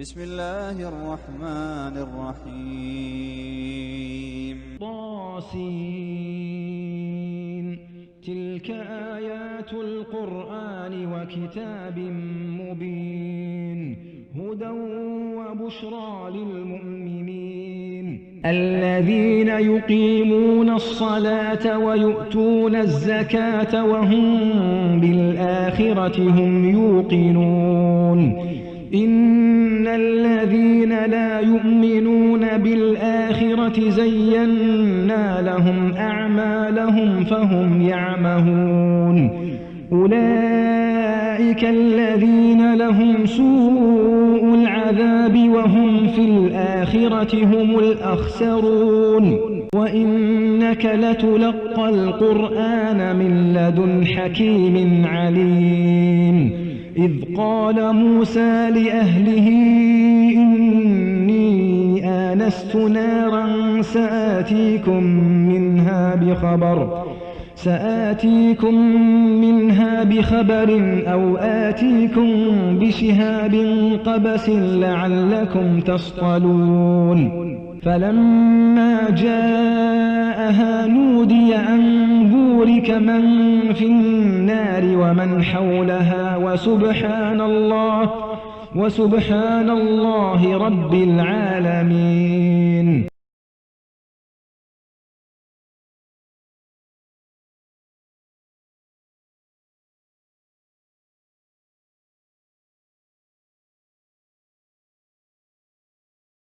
بسم الله الرحمن الرحيم. طاسين. تلك آيات القرآن وكتاب مبين هدى وبشرى للمؤمنين الذين يقيمون الصلاة ويؤتون الزكاة وهم بالآخرة هم يوقنون إن الذين لا يؤمنون بالآخرة زينا لهم أعمالهم فهم يعمهون أولئك الذين لهم سوء العذاب وهم في الآخرة هم الأخسرون وإنك لتلقى القرآن من لدن حكيم عليم إذ قال موسى لأهله إني آنست نارا سآتيكم منها بخبر أو آتيكم بشهاب قبس لعلكم تصطلون فلما جاءها نودي أن بورك من في النار ومن حولها وسبحان الله رب العالمين.